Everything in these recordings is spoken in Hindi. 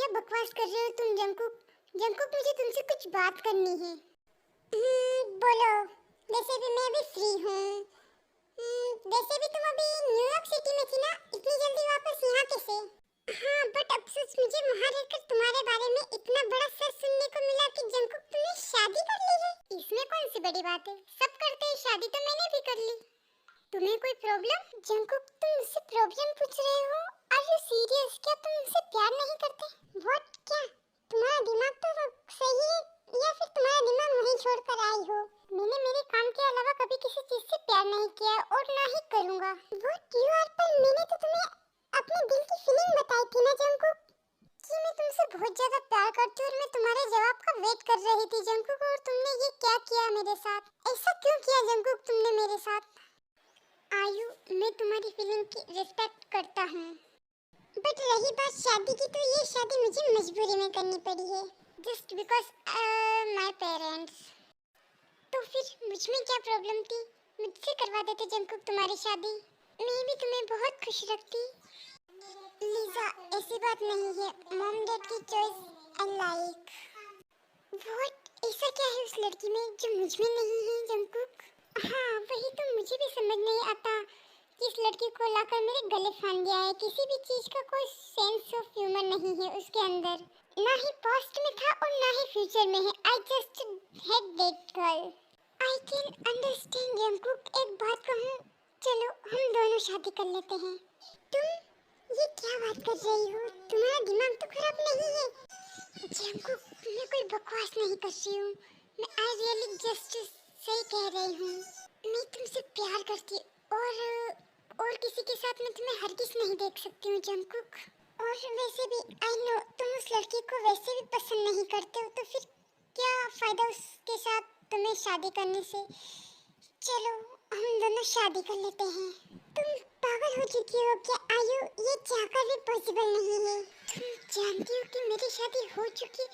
क्या बकवास कर रहे हो तुम जंकुक? जंकुक मुझे तुमसे कुछ बात करनी है। बोलो। वैसे भी मैं अभी फ्री हूँ। वैसे भी तुम अभी न्यूयॉर्क सिटी में थी ना, इतनी जल्दी वापस यहाँ कैसे? हाँ, बट अफसोस मुझे वहाँ रहकर तुम्हारे बारे में इतना बड़ा सच सुनने को मिला कि जंकुक तुमने शादी कर ली है। इसमें कौन सी बड़ी बात है, सब करते हैं शादी, तो मैंने भी कर ली। तुम्हें कोई प्रॉब्लम? जंकुक तुम मुझसे प्रॉब्लम पूछ रहे हो? Are you serious? क्या तुम मुझसे प्यार नहीं करते? व्हाट? क्या तुम्हारा दिमाग तो सही है या फिर तुम्हारा दिमाग वहीं छोड़कर आई हो? मैंने मेरे काम के अलावा कभी किसी चीज से प्यार नहीं किया और ना ही करूंगा। What you are? पर मैंने तो तुम्हें अपने दिल की फीलिंग बताई थी ना जंकुक, कि मैं तुमसे बहुत ज्यादा प्यार करती हूँ और मैं तुम्हारे जवाब का वेट कर रही थी जंकुक। और तुमने ये क्या किया मेरे साथ? ऐसा क्यों किया जंकुक तुमने मेरे साथ? आयु, मैं तुम्हारी फीलिंग की रिस्पेक्ट करता हूँ, बट रही बात शादी की, तो ये शादी मुझे मजबूरी में करनी पड़ी है, जस्ट बिकॉज माय पेरेंट्स। तो फिर मुझ में क्या प्रॉब्लम थी? मुझसे करवा देते जंकुक तुम्हारी शादी, मैं भी तुम्हें बहुत खुश रखती। लीजा, ऐसी बात नहीं है, मॉम डैड की चॉइस आई लाइक। व्हाट? ऐसा क्या है उस लड़की में जो मुझ में नहीं है जंकुक? हाँ, वही तो मुझे भी समझ नहीं आता कि इस लड़की को लाकर मेरे गले फाड़ दिया है। किसी भी चीज का कोई सेंस ऑफ ह्यूमर नहीं है उसके अंदर, ना ही पास्ट में था और ना ही फ्यूचर में है। I just hate that girl. I can understand Jungkook. एक बात कहूँ, चलो हम दोनों शादी कर लेते हैं। तुम ये क्या बात कर रही हो? तुम्हारा दिमाग तो खराब नहीं है जंकुक? मैं कोई बकवास नहीं कर रही हूँ, मैं आई रियली जस्ट सही कह रही हूँ। मैं तुमसे प्यार करती और किसी के साथ मैं तुम्हें हरगिज़ नहीं देख सकती हूँ जंकुक। और वैसे भी आई नो तुम उस लड़की को वैसे भी पसंद नहीं करते हो, तो फिर क्या फ़ायदा उसके साथ तुम्हें शादी करने से? चलो हम दोनों शादी कर लेते हैं। तुम पागल हो चुकी हो क्या आयु? ये चाहकर भी पॉसिबल नहीं है। तुम जानती हो कि मेरी शादी हो चुकी,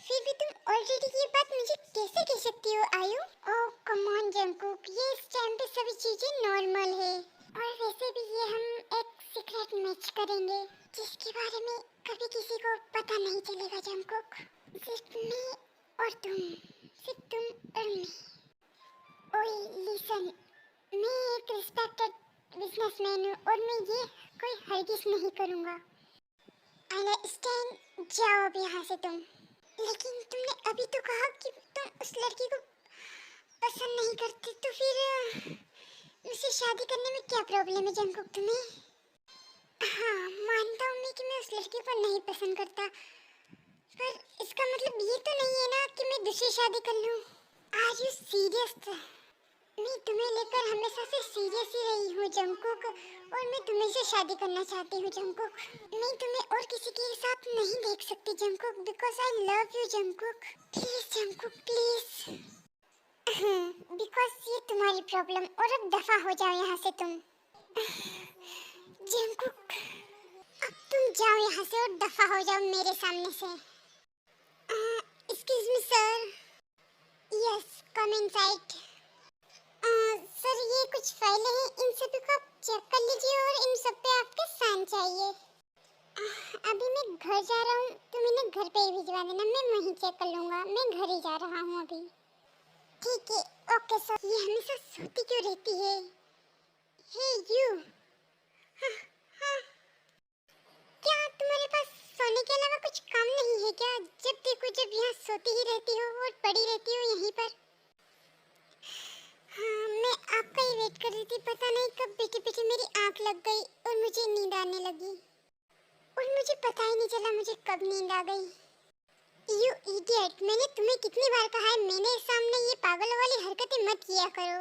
फिर भी तुम ऑलरेडी ये बात मुझे कैसे कह सकती हो आयु? ओह कम ऑन जंकुक, ये इस टाइम पे सभी चीजें नॉर्मल है। और वैसे भी ये हम एक सीक्रेट मैच करेंगे जिसके बारे में कभी किसी को पता नहीं चलेगा जंकुक। सिर्फ मैं और तुम, सिर्फ तुम और मैं। ओए लिसन, मैं एक रिस्पेक्टेड बिजनेसमैन हूँ और मैं ये कोई हरगिज़ नहीं करूँगा। अंडरस्टैंड? जाओ अब यहाँ से तुम। लेकिन तुमने अभी तो कहा कि तुम उस लड़की को पसंद नहीं करते, तो फिर मुझसे शादी करने में क्या प्रॉब्लम है जंकुक तुम्हें? हाँ, मानता हूँ मैं कि मैं उस लड़की को नहीं पसंद करता, पर इसका मतलब ये तो नहीं है ना कि मैं दूसरी शादी कर लूँ। Are you serious? मैं तुम्हें लेकर हमेशा से सीरियस ही रही हूँ जंकुक, और मैं तुम्हें से शादी करना चाहती हूँ जंकुक। मैं तुम्हें और किसी के साथ नहीं देख सकती Jungkook, because I love you Jungkook. Please Jungkook please. Because ये तुम्हारी प्रॉब्लम, और अब दफा हो जाओ यहाँ से तुम। जंकुक अब तुम जाओ यहाँ से और दफा हो जाओ मेरे सामने से। Excuse me sir. Yes, come inside. Sir ये कुछ फाइलें हैं, इन सभी को आप चेक कर लीजिए और इन सब पे आपके साइन चाहिए। अभी मैं घर जा रहा हूँ, तो मैंने घर पे ही भिजवा देना, मैं वहीं चेक कर लूँगा, मैं घर ही जा रहा हूँ अभी। ठीक है, ओके सर। ये हमेशा सोती क्यों रहती है? हे यू। हाँ हाँ, क्या तुम्हारे पास सोने के अलावा कुछ काम नहीं है क्या? जब देखो जब यहाँ सोती ही रहती हो और पड़ी रहती हो यहीं पर। हाँ, मैं आपका ही वेट कर रही थी, पता नहीं कब बैठे बैठे मेरी आंख लग गई और मुझे नींद आने लगी, और मुझे पता ही नहीं चला मुझे कब नींद आ गई। यू इडियट, मैंने तुम्हें कितनी बार कहा है मेरे सामने ये पागलों वाली हरकतें मत किया करो।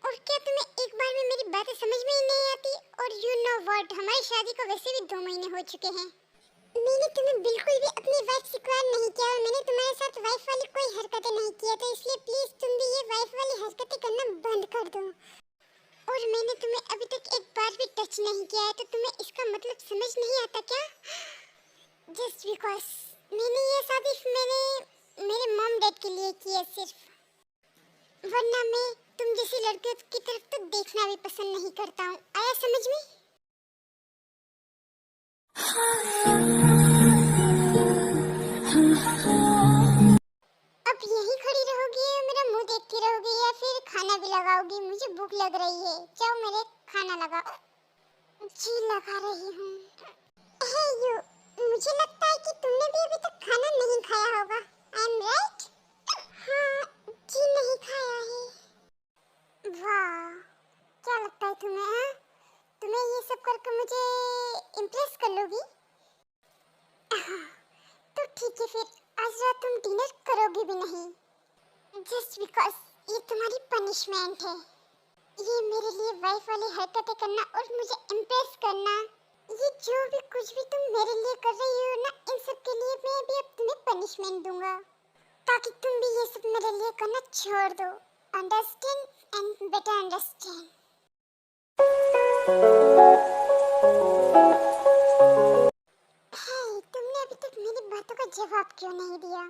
और क्या तुम्हें एक बार में मेरी बातें समझ में ही नहीं आती? और यू नो व्हाट, हमारी शादी को वैसे भी 2 महीने हो चुके हैं। मैंने तुम्हें बिल्कुल भी अपनी वाइफ स्वीकार नहीं किया, और मैंने तुम्हारे साथ वाइफ वाली कोई हरकतें नहीं किया, तो इसलिए प्लीज तुम भी ये वाइफ वाली हरकतें करना बंद कर दो। और मैंने तुम्हें अभी तक एक बार भी टच नहीं किया है, तो तुम्हें इसका मतलब समझ नहीं आता क्या? जस्ट बिकॉज मैंने ये शादी मेरे मॉम डैड के लिए की है सिर्फ, वरना मैं तुम जैसी लड़कियों की तरफ तो देखना भी पसंद नहीं करता हूँ। आया समझ में? लगा। जी लगा रही हूँ। हे यू, मुझे लगता है कि तुमने भी अभी तक खाना नहीं खाया होगा। I am right? हाँ, जी नहीं खाया है। वाह, क्या लगता है तुम्हें? हाँ, तुम्हें ये सब करके मुझे इम्प्रेस कर लोगी? हाँ, तो ठीक है फिर आज रात तुम डिनर करोगे भी नहीं, जस्ट बिकॉज ये तुम्हारी पनिशमेंट है। ये मेरे लिए वाइफ वाली हरकतें करना और मुझे इम्प्रेस करना, ये जो भी कुछ भी तुम मेरे लिए कर रही हो ना, इन सब के लिए मैं भी अब तुम्हें पनिशमेंट दूंगा, ताकि तुम भी ये सब मेरे लिए करना छोड़ दो। Understand and better understand. Hey, तुमने अभी तक मेरी बातों का जवाब क्यों नहीं दिया?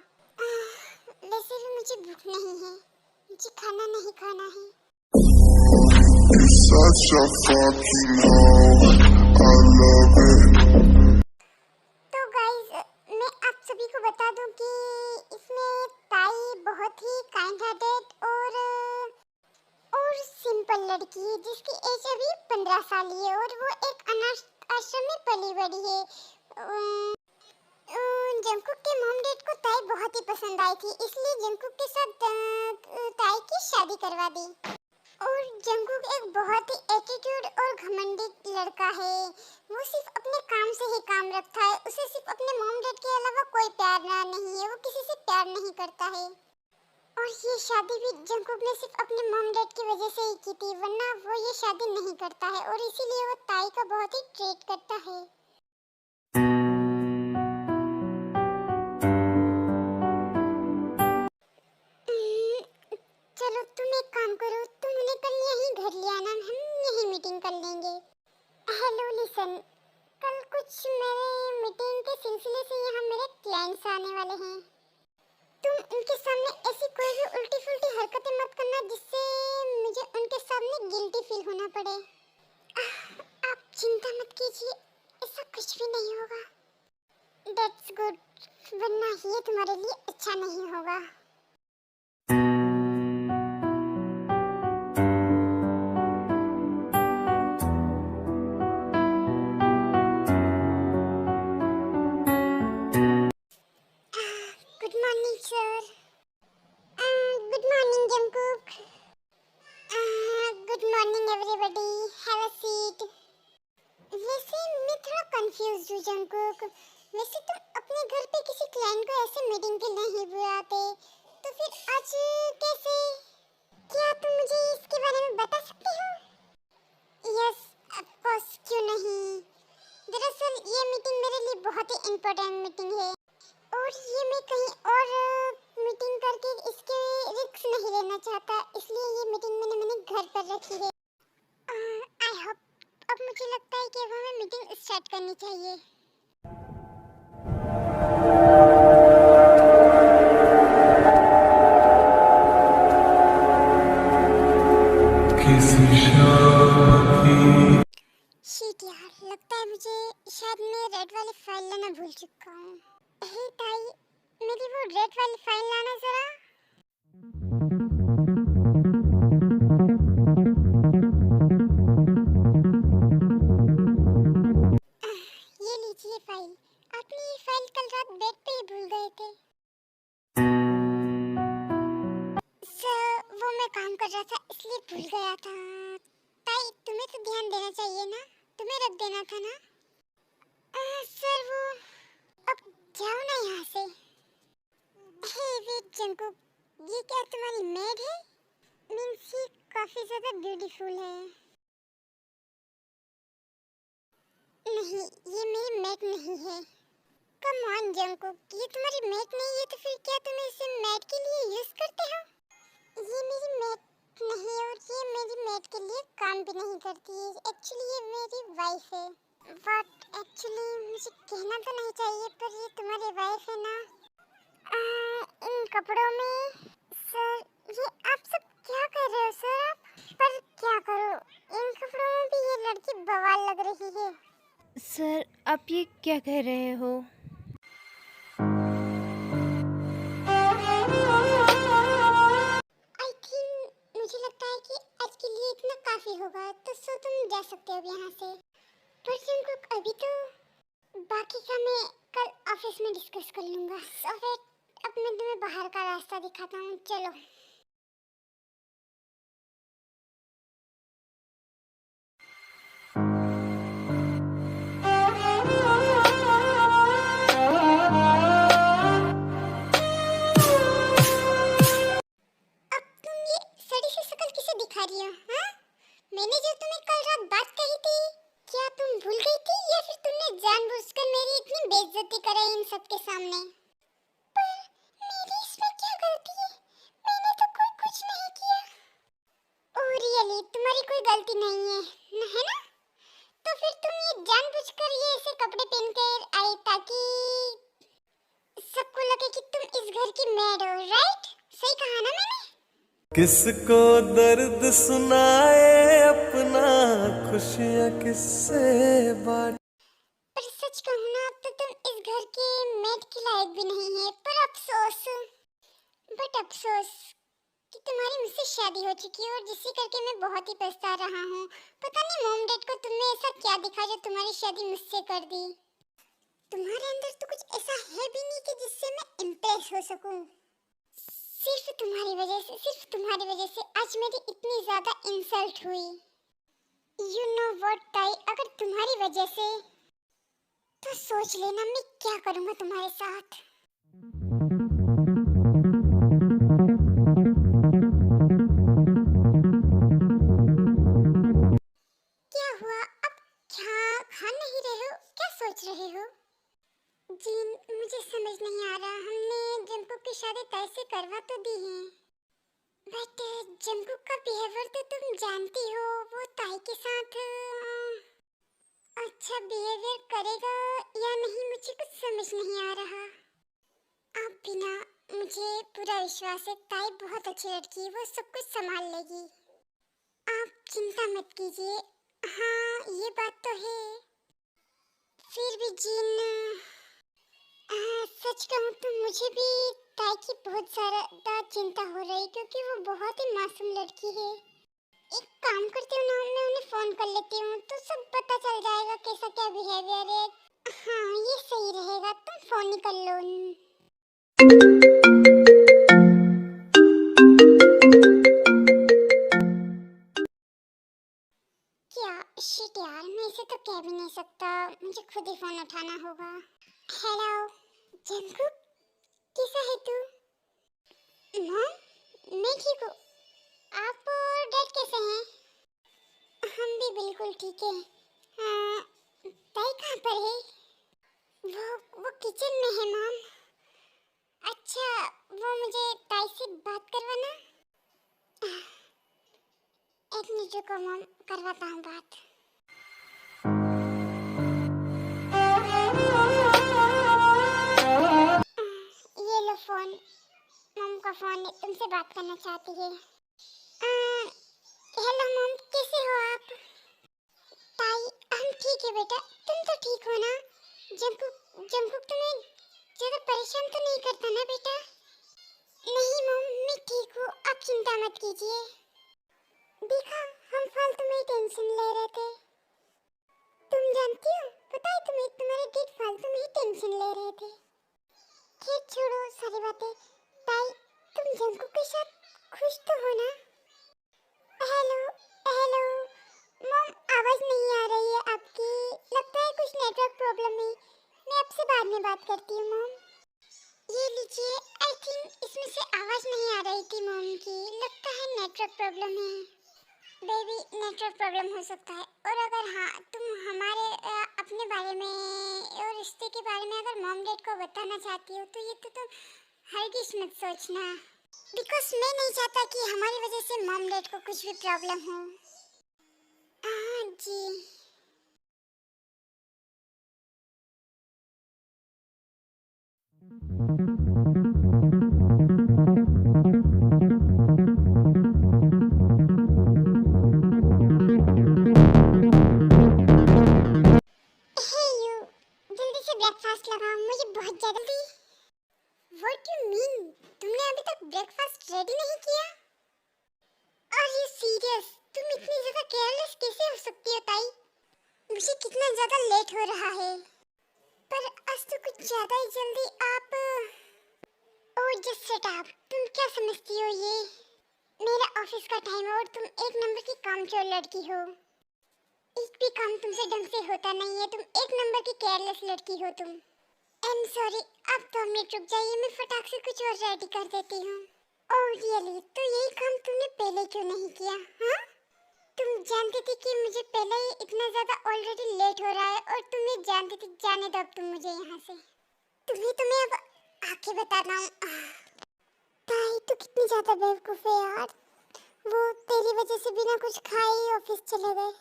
वैसे भी मुझे भूख नहीं है, मुझे खाना नहीं खाना है। Such a fucking hoe, I love it. तो गाइस, मैं आप सभी को बता दूं कि इसमें ताई बहुत ही काइंड हार्टेड और सिंपल लड़की है, जिसकी एज अभी 15 साल ही है और वो एक अनाथ आश्रम में पली बड़ी है। जंगकुक के मॉम डैड को ताई बहुत ही पसंद आई थी, इसलिए जंगकुक के साथ ताई की शादी करवा दी। और जंगकुक एक बहुत ही एटीट्यूड और घमंडी लड़का है। वो सिर्फ अपने काम से ही काम रखता है, उसे सिर्फ अपने मॉम डैड के अलावा कोई प्यार नहीं है, वो किसी से प्यार नहीं करता है। और ये शादी भी जंगकुक ने सिर्फ अपने मॉम डैड की वजह से ही की थी, वरना वो ये शादी नहीं करता है और इसीलिए वो ताई का बहुत ही ट्रीट करता है। चलो तुम एक काम करो, तुम उन्हें कल यहीं घर ले आना, हम यहीं मीटिंग कर लेंगे। हेलो लिसन, कल कुछ मेरे मीटिंग के सिलसिले से यहाँ मेरे क्लाइंट्स आने वाले हैं। तुम उनके सामने ऐसी कोई भी उल्टी फुल्टी हरकतें मत करना जिससे मुझे उनके सामने गिल्टी फील होना पड़े। आप चिंता मत कीजिए, ऐसा कुछ भी नहीं होगा। दैट्स गुड, वरना ये तुम्हारे लिए अच्छा नहीं होगा। Good morning sir. Good morning Jungkook. Good morning everybody, have a seat. वैसे मैं थोड़ा कंफ्यूज हूँ जंगकुक, वैसे तुम अपने घर पे किसी क्लाइंट को ऐसे मीटिंग के नहीं बुलाते, तो फिर आज कैसे? क्या तुम मुझे इसके बारे में बता सकते हो? यस ऑफ कोर्स, क्यों नहीं। दरअसल ये मीटिंग मेरे लिए बहुत ही इम्पोर्टेंट मीटिंग है और ये मैं कहीं और मीटिंग करके इसके रिस्क नहीं लेना चाहता, इसलिए ये मीटिंग मैंने घर पर रखी है। आई होप, अब मुझे लगता है कि अब हमें मीटिंग स्टार्ट करनी चाहिए। शिट यार, लगता है मुझे शायद मैं रेड वाली फाइल लाना भूल चुका हूँ। हे ताई, मेरी वो रेड वाली फाइल लाना जरा। ये लीजिए फाइल। आपने ये फाइल कल रात बेड पे ही भूल गए थे। सर, वो मैं काम कर रहा था इसलिए भूल गया था। ताई, तुम्हें तो ध्यान देना चाहिए ना, तुम्हें रख देना था ना। सर वो, अब जाओ ना यहाँ से। हे वेट जंगकुक, ये क्या तुम्हारी मेड है? मीन्स ये काफी ज्यादा ब्यूटीफुल है। नहीं, ये मेरी मेड नहीं है। कम ऑन जंगकुक, ये तुम्हारी मेड नहीं है तो फिर क्या तुम इसे मेड के लिए यूज करते हो? ये मेरी मेड नहीं और ये मेरी मेड के लिए काम भी नहीं करती है। एक्चुअली ये मेरी वाइफ है। बट एक्चुअली मुझे कहना तो नहीं चाहिए, पर ये तुम्हारी वाइफ है ना। इन कपड़ों में। सर, ये आप सब क्या कर रहे हो सर? आप पर क्या करो, इन कपड़ों में भी ये लड़की बवाल लग रही है। सर, आप ये क्या कह रहे हो? आई थिंक, मुझे लगता है कि आज के लिए इतना काफी होगा, तो सो तुम जा सकते ऑफिस में डिस्कस कर लूँगा। सो फिर अब मैं तुम्हें बाहर का रास्ता दिखाता हूँ, चलो। अब तुम ये सड़ी सी शक्ल किसे दिखा रही हो, हाँ? मैंने जो तुम्हें कल रात बात कही थी, क्या तुम भूल गई थी या फिर तुमने जानबूझकर मेरी इतनी बेइज्जती कराई इन सबके सामने? पर मेरी इसमें क्या गलती है? मैंने तो कोई कुछ नहीं किया। ओह रियली, तुम्हारी कोई गलती नहीं है, है ना? तो फिर तुम ये जानबूझकर ये ऐसे कपड़े पहनकर आई ताकि सबको लगे कि तुम इस घर की मेड हो, राइट? सही कहा ना मैंने? किसको दर्द सुनाए अपना, खुशियाँ किससे बांटे। पर सच कहूँ ना, अब तो तुम इस घर के मेड के लायक भी नहीं है। पर अफसोस, बट अफसोस कि तुम्हारी मुझसे शादी हो चुकी है और जिससे करके मैं बहुत ही पछता रहा हूँ। पता नहीं मॉम डैड को तुमने ऐसा क्या दिखा जो तुम्हारी शादी मुझसे कर दी। तुम्हारे अंदर तो कुछ ऐसा है भी नहीं कि जिससे मैं इम्प्रेस हो सकूं। सिर्फ तुम्हारी वजह से आज मेरी इतनी ज्यादा इंसल्ट हुई। यू नो व्हाट ताई, अगर तुम्हारी वजह से, तो सोच लेना मैं क्या करूँगा तुम्हारे साथ। क्या हुआ? अब खा नहीं रहे हो? क्या सोच रहे हो? जीन, मुझे समझ नहीं आ रहा। हमने जंकुक की शादी तय से करवा तो दी है, बट जंकुक का बिहेवियर तो तुम जानती हो। वो ताई के साथ अच्छा बिहेवियर करेगा या नहीं, मुझे कुछ समझ नहीं आ रहा। आप बिना, मुझे पूरा विश्वास है ताई बहुत अच्छी लड़की है, वो सब कुछ संभाल लेगी। आप चिंता मत कीजिए। हाँ ये बात तो है। फिर भी जीन, सच कहूँ तो मुझे भी ताई की बहुत ज़्यादा चिंता हो रही, क्योंकि वो बहुत ही मासूम लड़की है। एक काम करती हूँ ना, मैं उन्हें फ़ोन कर लेती हूँ, तो सब पता चल जाएगा कैसा क्या बिहेवियर है। हाँ ये सही रहेगा, तुम फ़ोन ही कर लो। क्या शिट यार, मैं इसे तो कह भी नहीं सकता, मुझे खुद ही फ़ोन उठाना होगा। हेलो जंकुक, कैसा है तू? मॉम मैं ठीक हूँ, आप और डैड कैसे हैं? हम भी बिल्कुल ठीक है। हाँ, ताई कहाँ पर है? वो किचन में है मॉम। अच्छा, वो मुझे ताई से बात करवाना। एक मिनट रुको मॉम, करवाता हूँ बात। ये लो फोन, मॉम का फोन है, तुमसे बात करना चाहती है। हेलो मॉम, कैसे हो आप? ताई हम ठीक है बेटा, तुम तो ठीक हो ना? जंकुक तुम्हें ज्यादा परेशान तो नहीं करता ना बेटा? नहीं मॉम, मैं ठीक हूँ, आप चिंता मत कीजिए। देखा, हम फालतू में टेंशन ले रहे थे। तुम जानती हो, पता है तुम्हें, तुम्हारे डैड फालतू में ही टेंशन ले रहे थे। खैर छोड़ो सारी बातें। ताई तुम जंकुक के साथ खुश तो हो ना? हेलो हेलो मॉम, आवाज नहीं आ रही है आपकी, लगता है कुछ नेटवर्क प्रॉब्लम है। मैं आपसे बाद में बात करती हूँ मॉम। ये लीजिए, आई थिंक इसमें से आवाज नहीं आ रही थी मॉम की, लगता है नेटवर्क प्रॉब्लम है। बेबी नेटवर्क प्रॉब्लम हो सकता है, और अगर हाँ तुम हमारे अपने बारे में और रिश्ते के बारे में अगर मॉम डैड को बताना चाहती हो, तो ये तो तुम हरगिज़ मत सोचना, बिकॉज मैं नहीं चाहता कि हमारी वजह से मॉम डैड को कुछ भी प्रॉब्लम हो। हाँ जी। जल्दी से ब्रेकफास्ट लगाओ, मुझे बहुत जल्दी। व्हाट यू मीन, तुमने अभी तक ब्रेकफास्ट रेडी नहीं किया? Are you serious? तुम इतनी ज्यादा केयरलेस कैसे हो सकती हो ताई? मुझे कितना ज्यादा लेट हो रहा है, पर आज तो कुछ ज्यादा ही जल्दी आप ओह जस्ट शट अप। तुम क्या समझती हो ये मेरा ऑफिस का टाइम है और तुम एक नंबर की कामचोर लड़की हो। एक भी काम तुमसे ढंग से होता नहीं है, तुम एक नंबर की केयरलेस लड़की हो तुम। आई एम सॉरी, अब तो मिनट रुक जाइए, मैं फटाक से कुछ और रेडी कर देती हूँ। ओह रियली, तो यही काम तुमने पहले क्यों नहीं किया? हाँ, तुम जानती थी कि मुझे पहले ही इतना ज्यादा ऑलरेडी लेट हो रहा है और तुम ये जानती थी। जाने दो अब तुम मुझे यहाँ से। तुम्हें अब आके बताना हूँ। ताई तो कितनी ज्यादा बेवकूफ है यार, वो तेरी वजह से बिना कुछ खाए ही ऑफिस चले गए।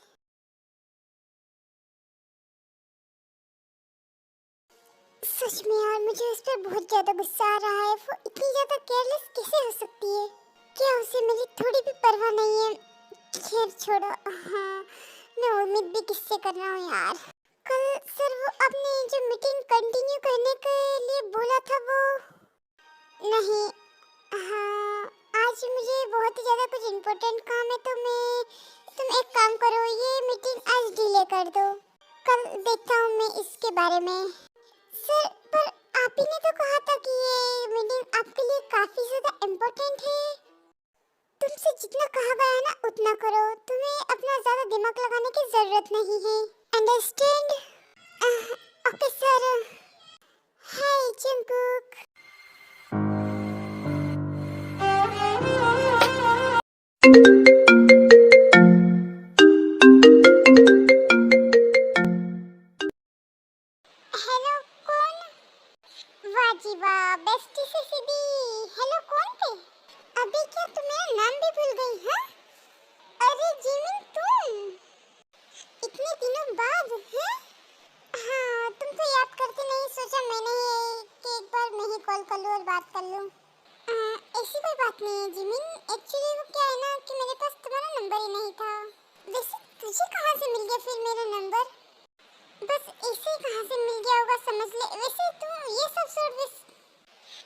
सच में यार, मुझे उस पर बहुत ज्यादा गुस्सा आ रहा है। वो इतनी ज्यादा केयरलेस कैसे हो सकती है? क्या उसे मेरी थोड़ी भी परवाह नहीं है? खैर छोड़ो। हाँ, मैं उम्मीद भी किससे कर रहा हूँ यार। कल सर वो आपने जो मीटिंग कंटिन्यू करने के लिए बोला था वो नहीं। हाँ, आज मुझे बहुत ही ज़्यादा कुछ इम्पोर्टेंट काम है, तो तुम एक काम करो, ये मीटिंग आज डिले कर दो। कल देखता हूँ मैं इसके बारे में। सर पर आप ही ने तो कहा था कि ये मीटिंग आपके लिए काफ़ी ज़्यादा इम्पोर्टेंट है। तुमसे जितना कहा गया है ना उतना करो, तुम्हें अपना ज़्यादा दिमाग लगाने की ज़रूरत नहीं है। Understand? Okay sir. Hi Jungkook. Hello कौन? वाह जी वाह, बेस्टी से सीधी हेलो कौन पे? अभी क्या तुम मेरा नाम भी भूल गई? हाँ, अरे जिमिन तुम इतने दिनों बाद हैं? हाँ, तुम तो याद करती नहीं, सोचा मैंने कि एक बार मैं ही कॉल कर लूँ और बात कर लूँ। ऐसी कोई बात नहीं है जिमिन, एक्चुअली वो क्या है ना कि मेरे पास तुम्हारा नंबर ही नहीं था। वैसे तुझे कहाँ से मिल गया फिर मेरा नंबर? बस ऐसे ही कहाँ से मिल गया होगा समझ ले। वैसे तू ये सब छोड़,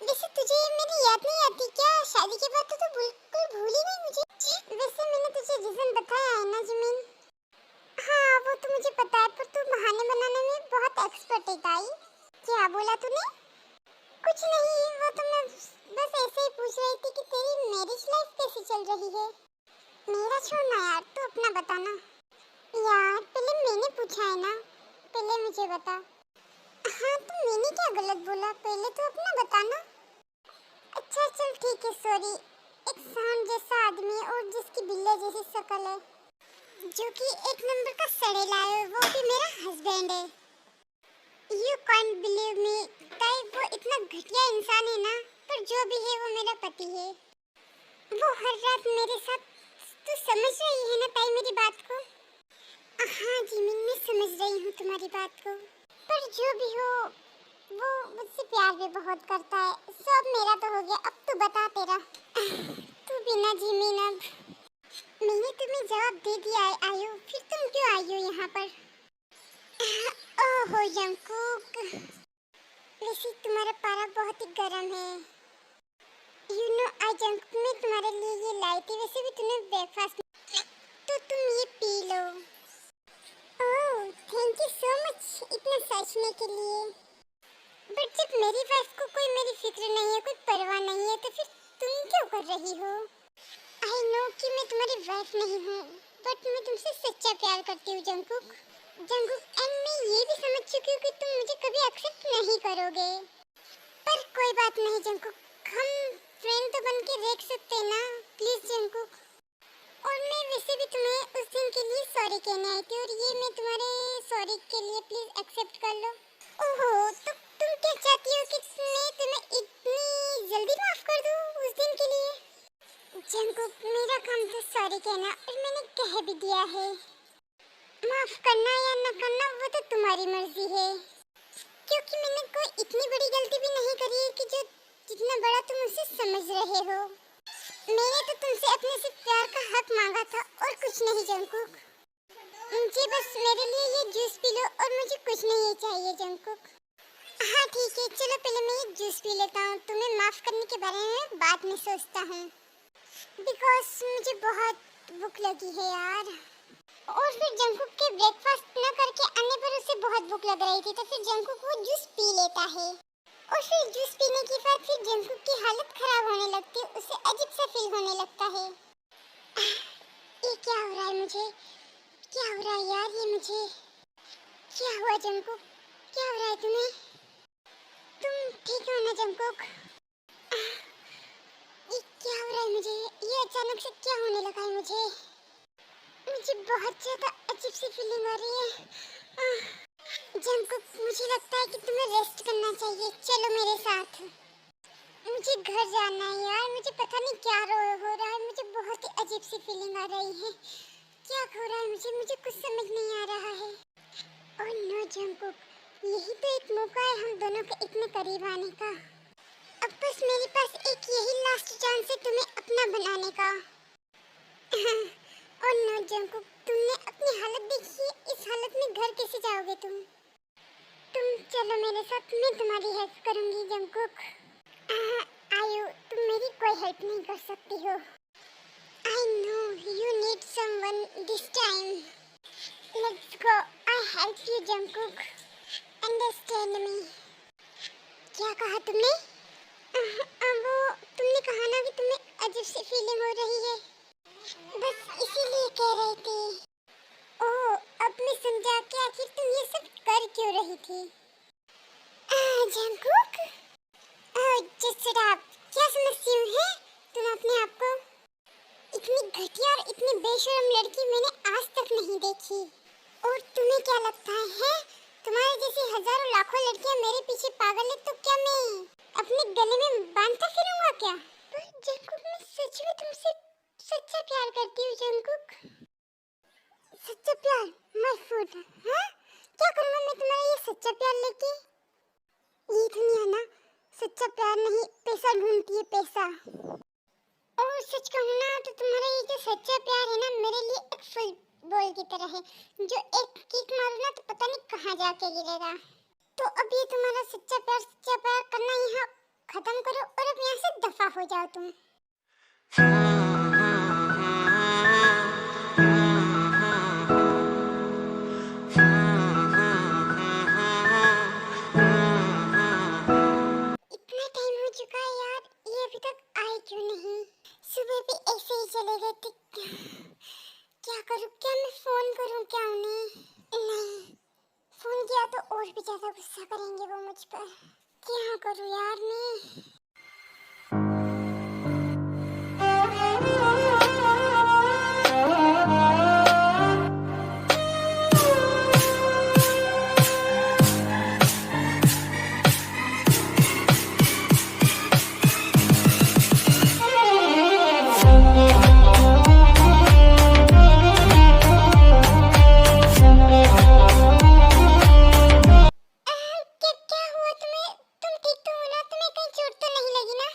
वैसे तुझे मेरी याद नहीं आती क्या? शादी के बाद तो बिल्कुल भूल ही गई मुझे। वैसे मैंने तुझे रीजन बताया है ना जिमिन? हाँ वो तो मुझे पता है, पर तू बहाने बनाने में बहुत एक्सपर्ट है ताई। क्या बोला तूने? कुछ नहीं, वो तो मैं बस ऐसे ही पूछ रही थी कि तेरी मैरिज लाइफ कैसी चल रही है। मेरा छोड़ना यार, तू अपना बताना। यार पहले मैंने पूछा है ना, पहले मुझे बता। हाँ तो मैंने क्या गलत बोला? पहले तो अपना बताना। अच्छा चल ठीक है, सॉरी। एक सांड जैसा आदमी और जिसकी बिल्ली जैसी शक्ल है, जो कि एक नंबर का सड़ेला है, वो भी मेरा हस्बैंड है। You can't believe me, ताई वो इतना घटिया इंसान है ना, पर जो भी है वो मेरा पति है। वो हर रात मेरे साथ, तू समझ रही है ना ताई मेरी बात को? हाँ जिमिन, मैं समझ रही हूँ तुम्हारी बात को, पर जो भी हो वो मुझसे प्यार भी बहुत करता है। सब मेरा तो हो गया, अब तू बता तेरा। तू बिना जिमिन, अब मैंने तुम्हें जवाब दे दिया है आयु, फिर तुम क्यों आई हो यहाँ पर? ओहो जंगकुक, वैसे तुम्हारा पारा बहुत ही गर्म है। यू नो आई जंगकुक, मैं तुम्हारे लिए ये लाई थी, वैसे भी तुमने ब्रेकफास्ट, तो तुम ये P low. Oh thank you so much इतना सोचने के लिए। बट जब मेरी वाइफ को कोई मेरी फिक्र नहीं है, कोई परवाह नहीं है, तो फिर तुम क्यों कर रही हो? आई नो कि मैं तुम्हारी वाइफ नहीं हूँ, बट मैं तुमसे सच्चा प्यार करती हूँ जंगकुक। एंड मैं ये भी समझ चुकी हूँ कि तुम मुझे कभी एक्सेप्ट नहीं करोगे, पर कोई बात नहीं जंगकुक, हम फ्रेंड तो बन के देख सकते हैं ना, प्लीज जंगकुक। और मैं वैसे भी तुम्हें उस दिन के लिए सॉरी कहने आई थी, और ये मैं तुम्हारे सॉरी के लिए प्लीज एक्सेप्ट कर लो। ओहो, तो तुम क्या चाहती हो कि मैं तुम्हें इतनी जल्दी माफ कर दूं उस दिन के लिए? जंगकुक, मेरा काम तो सॉरी कहना, और मैंने कह भी दिया है। माफ करना या न करना वो तो तुम्हारी मर्जी है, क्योंकि मैंने कोई इतनी बड़ी गलती भी नहीं करी है कि जो जितना बड़ा तुम उसे समझ रहे हो। मैंने तो तुमसे अपने से प्यार का हक मांगा था और कुछ नहीं जंगकुक। मुझे बस मेरे लिए ये जूस पी लो और मुझे कुछ नहीं चाहिए जंगकुक। हाँ ठीक है, चलो पहले मैं ये जूस पी लेता हूँ, तुम्हें माफ करने के बारे में बाद में सोचता हूँ, बिकॉज मुझे बहुत भूख लगी है यार। और फिर जंगकुक के ब्रेकफास्ट न करके आने पर उसे बहुत भूख लग रही थी, तो फिर जंगकुक वो जूस पी लेता है। और फिर जूस पीने के बाद फिर जंगकुक की हालत खराब होने लगती है, उसे अजीब सा फील होने लगता है। ये क्या हो रहा है मुझे? क्या हो रहा है यार ये मुझे? क्या हुआ जंगकुक? क्या हो रहा है तुम्हें? तुम ठीक हो ना जंगकुक? ये क्या हो रहा है मुझे? ये अचानक से क्या होने लगा है मुझे? मुझे बहुत ज्यादा अजीब सी फीलिंग आ रही है। जंगकुक, मुझे लगता है कि तुम्हें रेस्ट करना चाहिए, चलो मेरे साथ। मुझे घर जाना है यार, मुझे पता नहीं क्या हो रहा है, मुझे बहुत ही अजीब सी फीलिंग आ रही है। क्या हो रहा है मुझे कुछ समझ नहीं आ रहा है। ओह नो जंगकुक, यही तो एक मौका है हम दोनों के इतने करीब आने का। अब बस मेरे पास एक यही लास्ट चांस है तुम्हें अपना बनाने का। ओह नो जंगकुक, तुमने अपनी हालत देखी है, इस हालत में घर कैसे जाओगे तुम? तुम चलो मेरे साथ, मैं तुम्हारी हेल्प करूंगी जंगकुक। आयु, तुम मेरी कोई हेल्प नहीं कर सकती हो। I know you need someone this time. Let's go. I help you Jungkook. Understand me. क्या कहा तुमने? वो तुमने कहा ना कि तुम्हें अजीब सी फीलिंग हो रही है, बस इसीलिए कह रही थी। ओह, अब मैं समझा कि आखिर तुम ये सब कर क्यों रही थी। Jungkook, just shut up. क्या समझती हो है तुम अपने आप को? इतनी घटिया और इतनी बेशर्म लड़की मैंने आज तक नहीं देखी। और तुम्हें क्या लगता है तुम्हारे जैसी हजारों लाखों लड़कियां मेरे पीछे पागल है, तो क्या मैं अपने गले में बांधता फिरूंगा क्या? पर जंगकुक, मैं सच में तुमसे सच्चा प्यार करती हूँ जंगकुक। सच्चा प्यार? My food. हाँ, क्या करूँगा मैं तुम्हारा ये सच्चा प्यार लेके? ये दुनिया ना सच्चा प्यार नहीं, पैसा ढूंढती है, पैसा। और सच कहूँ ना तो तुम्हारा ये जो सच्चा प्यार है ना, मेरे लिए एक फुटबॉल की तरह है, जो एक किक मारो ना तो पता नहीं कहाँ जाके गिरेगा। तो अब ये तुम्हारा सच्चा प्यार करना यहाँ खत्म करो और अब यहाँ से दफा हो जाओ तुम। इतना टाइम हो चुका है यार, ये अभी तक आए क्यों नहीं? सुबह भी ऐसे ही चले गए थे। क्या करूँ, क्या मैं फोन करूँ क्या उन्हें? नहीं, फोन किया तो और भी ज्यादा गुस्सा करेंगे वो मुझ पर। क्या करूँ यार मैं? क्या हुआ तुम्हें? तुम ठीक तो हो ना? तुम्हें कहीं चोट तो नहीं लगी ना?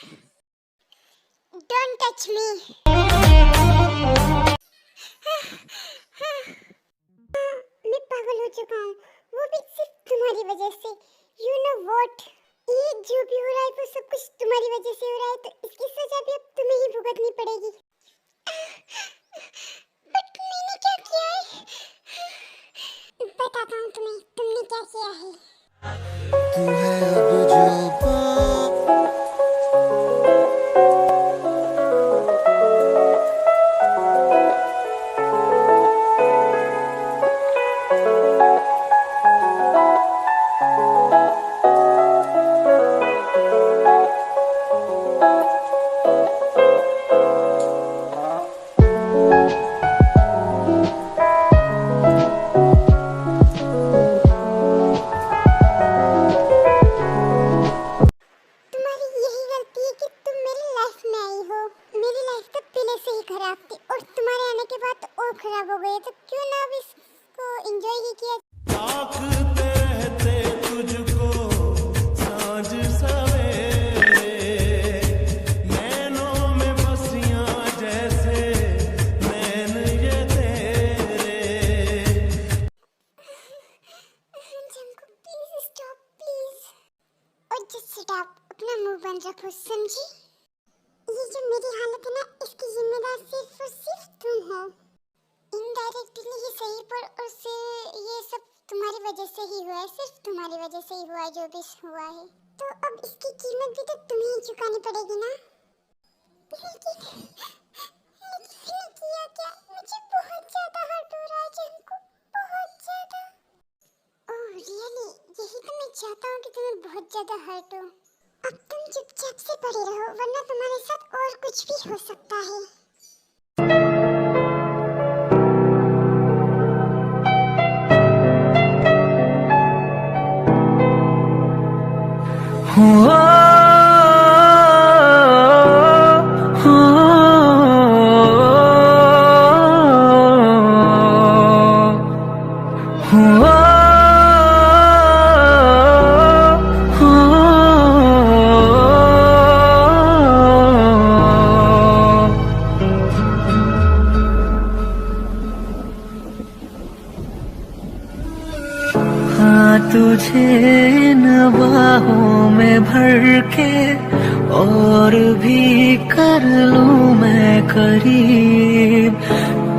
Don't touch me. मैं पागल हो चुका हूँ, वो भी सिर्फ तुम्हारी वजह से। You know what? ये जो भी हो रहा है वो सब कुछ तुम्हारी वजह से हो रहा है, तो इसकी सजा भी अब तुम्हें ही भुगतनी पड़ेगी। बट मैंने क्या किया है? बताता हूँ तुम्हें, तुमने क्या किया है। तू है अब जो खराब हो गई, तो क्यों ना अब इसको एंजॉय ही किया। ताकते रहते तुझको सांझ सवेरे, नैनों में बसियां जैसे नैन ये तेरे। Jungkook please stop please. और जस्ट स्टॉप, अपना मुंह बंद रखो, समझी? ये जो मेरी हालत है ना, इसकी जिम्मेदार सिर्फ और सिर्फ तुम हो। इनडायरेक्टली ही सही, पर उससे ये सब तुम्हारी वजह से ही हुआ है, सिर्फ तुम्हारी वजह से ही हुआ है जो भी हुआ है। तो अब इसकी कीमत भी तो तुम्हें ही चुकानी पड़ेगी ना। लेकिन मैंने किया क्या? मुझे बहुत ज्यादा हर्ट हो रहा है जंकु, बहुत ज्यादा। ओह रियली, यही तो मैं चाहता हूँ कि तुम्हें बहुत ज्यादा हर्ट हो। अब तुम चुपचाप से पड़े रहो, वरना तुम्हारे साथ और कुछ भी हो सकता है। हुआ तुझे इन बाहों में भर के और भी कर लूं मैं करीब,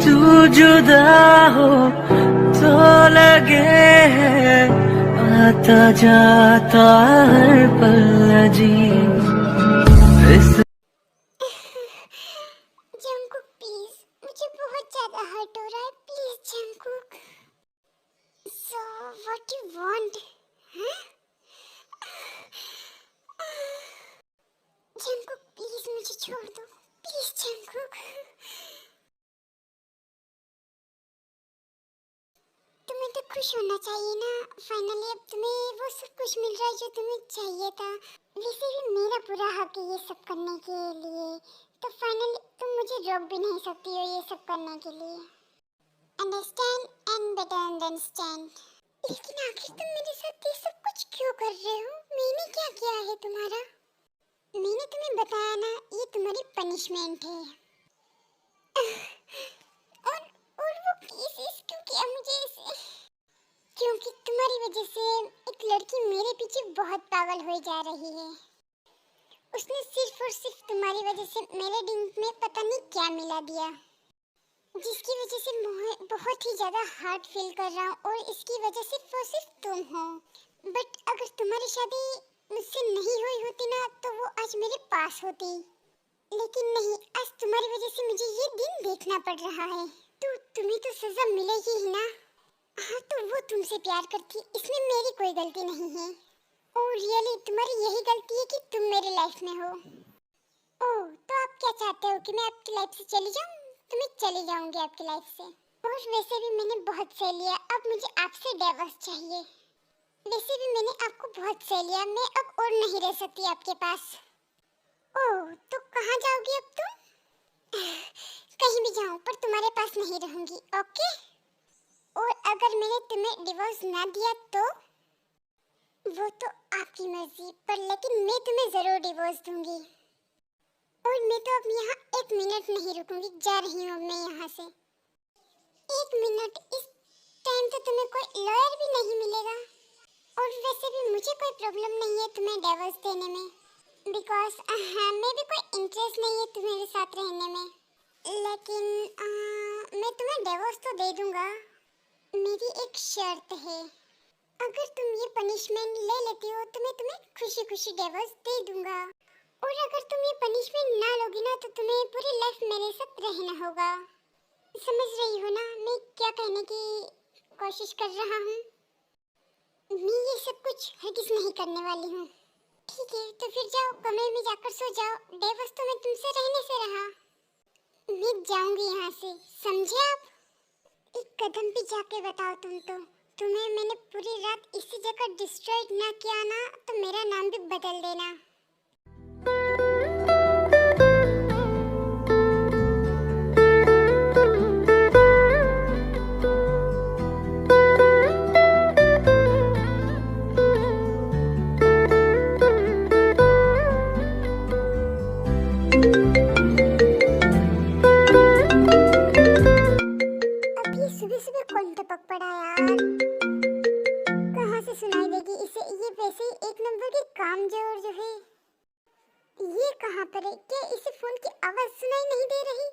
तू जुदा हो तो लगे आता जाता हर पल अजीब। जंकुक प्लीज, मुझे बहुत ज्यादा हर्ट हो रहा है, please Jungkook. So what you want? Huh? Jungkook please मुझे छोड़ दो, प्लीज जंकुक। तुम्हें तो खुश होना चाहिए ना, फाइनली अब तुम्हें वो सब कुछ मिल रहा है जो तुम्हें चाहिए था। वैसे भी मेरा पूरा हक है ये सब करने के लिए, तो फाइनली तुम मुझे रोक भी नहीं सकती हो ये सब करने के लिए। Understand and better understand. लेकिन आखिर तुम मेरे साथ ये सब कुछ क्यों कर रहे हो? मैंने क्या किया है तुम्हारा? मैंने तुम्हें बताया ना, ये तुम्हारी पनिशमेंट है। और वो केसेस क्यों किया मुझे ऐसे? क्योंकि तुम्हारी वजह से एक लड़की मेरे पीछे बहुत पागल हो जा रही है। उसने सिर्फ और सिर्फ तुम्हारी वजह से मेरे ड्रिंक में पता नहीं क्या मिला दिया, जिसकी वजह से मैं बहुत ही ज़्यादा हार्ट फील कर रहा हूँ, और इसकी वजह सिर्फ और सिर्फ तुम हो। बट अगर तुम्हारी शादी मुझसे नहीं हुई होती ना, तो वो आज मेरे पास होती। लेकिन नहीं, आज तुम्हारी वजह से मुझे ये दिन देखना पड़ रहा है। तो तुम्हें तो सज़ा मिलेगी ही ना। हाँ, तो वो तुमसे प्यार करती, इसमें मेरी कोई गलती नहीं है। ओह रियली, तुम्हारी यही गलती है कि तुम मेरी लाइफ में हो। ओह, तो आप क्या चाहते हो कि मैं आपकी लाइफ से चली जाऊँ? तो मैं चली जाऊंगी आपकी लाइफ से। और वैसे भी मैंने बहुत सह लिया, अब मुझे आपसे डिवोर्स चाहिए। वैसे भी मैंने आपको बहुत सह लिया, मैं अब और नहीं रह सकती आपके पास। ओह, तो कहाँ जाओगी अब तुम? कहीं भी जाऊं, पर तुम्हारे पास नहीं रहूंगी, ओके? और अगर मैंने तुम्हें डिवोर्स ना दिया तो? वो तो आपकी मर्जी, पर लेकिन मैं तुम्हें जरूर डिवोर्स दूंगी। और मैं तो अब यहाँ एक मिनट नहीं रुकूंगी, जा रही हूँ मैं यहाँ से। एक मिनट? इस टाइम तो तुम्हें कोई लॉयर भी नहीं मिलेगा। और वैसे भी मुझे कोई प्रॉब्लम नहीं है तुम्हें डिवोर्स देने में, बिकॉज मैं भी कोई इंटरेस्ट नहीं है तुम्हारे साथ रहने में। लेकिन मैं तुम्हें डिवोर्स तो दे दूंगा। मेरी एक शर्त है, अगर तुम ये पनिशमेंट ले लेती हो तो मैं तुम्हें खुशी खुशी डिवोर्स दे दूंगा। और अगर तुम ये पनिशमेंट ना लोगी ना, तो तुम्हें पूरी लाइफ मेरे साथ रहना होगा। समझ रही हो ना मैं क्या कहने की कोशिश कर रहा हूँ? मैं ये सब कुछ हरगिज़ नहीं करने वाली हूँ। ठीक है, तो फिर जाओ कमरे में जाकर सो जाओ। डिवोर्स तो मैं तुमसे रहने से रहा। मैं जाऊंगी यहाँ से, समझे आप? एक कदम भी जाके बताओ तुम तो। तुम्हें मैंने पूरी रात इसी जगह डिस्ट्रॉय ना किया ना, तो मेरा नाम भी बदल देना। सुबह सुबह कौन टपक पड़ा यार? कहाँ से सुनाई देगी इसे? ये वैसे ही एक नंबर की कामचोर जो है। ये कहाँ पर है? क्या इसे फोन की आवाज सुनाई नहीं दे रही?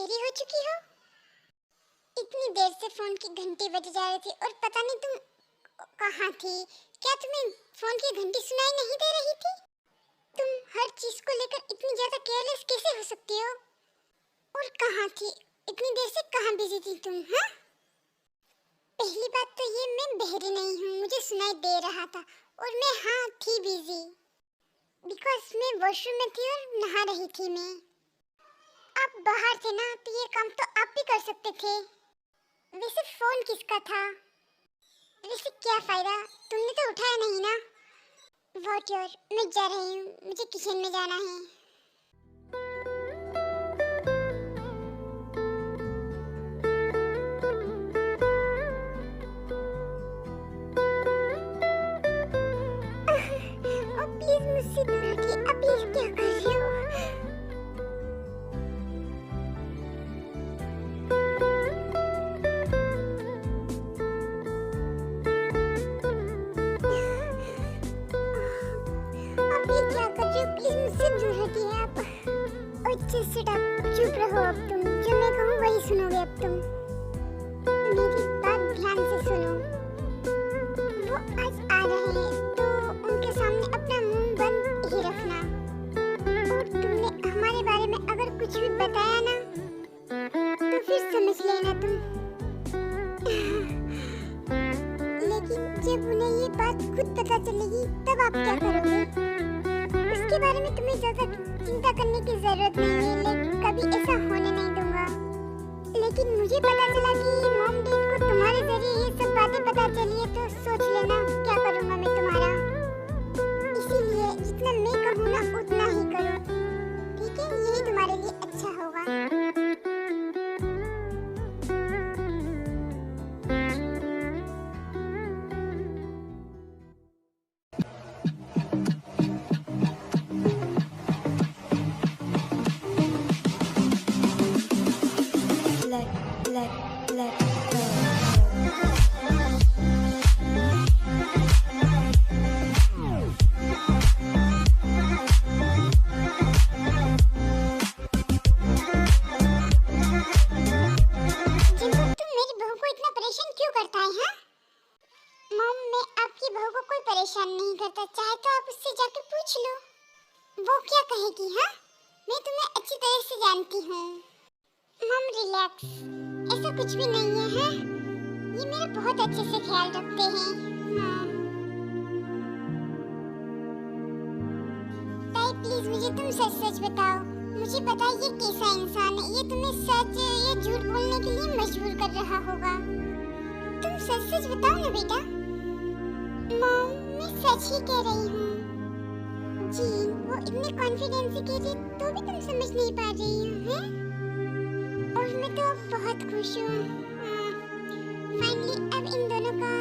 बहरी हो चुकी हो? इतनी देर से फोन की घंटी बज जा रही थी और पता नहीं तुम कहाँ थी। क्या तुम्हें फोन की घंटी सुनाई नहीं दे रही थी? तुम हर चीज को लेकर इतनी ज्यादा केयरलेस कैसे हो सकती हो? और कहाँ थी? इतनी देर से कहाँ बिजी थी तुम? हाँ, पहली बात तो ये मैं बहरी नहीं हूँ, मुझे सुनाई दे रहा था। और मैं हाँ थी बिजी, बिकॉज मैं वॉशरूम में थी और नहा रही थी मैं। आप बाहर थे ना, तो ये काम तो आप भी कर सकते थे। वैसे फोन किसका था? वैसे क्या फायदा, तुमने तो उठाया नहीं ना। वॉट योर, मैं जा रही हूँ, मुझे किचन में जाना है। प्लीज मुझसे दूर हटिए, आप ये क्या कर रहे हो? आप ये क्या कर रहे हो? प्लीज मुझसे दूर हटिए आप। अच्छा सिट अप, चुप रहो अब तुम। जो मैं कहूँ वही सुनोगे अब तुम। मेरी बात ध्यान से सुनो। वो आज आ रहे हैं तो उनके सामने अपना मुंह बंद ही रखना। और तुमने हमारे बारे में अगर कुछ भी बताया ना, तो फिर समझ लेना तुम। लेकिन जब उन्हें ये बात खुद पता चलेगी तब आप क्या करोगे? उसके बारे में तुम्हें ज्यादा चिंता करने की जरूरत नहीं है, लेकिन कभी ऐसा होने नहीं दूंगा। लेकिन मुझे पता चला कि मॉम डैड को तुम्हारे जरिए ये सब बातें पता चली है, तो सोच लेना क्या करूंगा मैं तुम्हारा। इसीलिए जितना मैं कहूँ ना उतना ही करो, ठीक है? यही तुम्हारे लिए अच्छा होगा। let go. परेशान नहीं करता, चाहे तो आप उससे जाकर पूछ लो, वो क्या कहेगी। हाँ, मैं तुम्हें अच्छी तरह से जानती हूँ। मम रिलैक्स, ऐसा कुछ भी नहीं है। हाँ, ये मेरा बहुत अच्छे से ख्याल रखते हैं। हाँ, ताई प्लीज मुझे तुम सच सच बताओ। मुझे पता है ये कैसा इंसान है, ये तुम्हें सच या झूठ बोलने के लिए मजबूर कर रहा होगा। तुम सच सच बताओ ना बेटा। मॉम, मैं सच ही कह रही हूँ। जीन, वो इतने कॉन्फिडेंस से कह रही तो भी तुम समझ नहीं पा रही हो, हैं? और मैं तो बहुत खुश हूँ। फाइनली अब इन दोनों का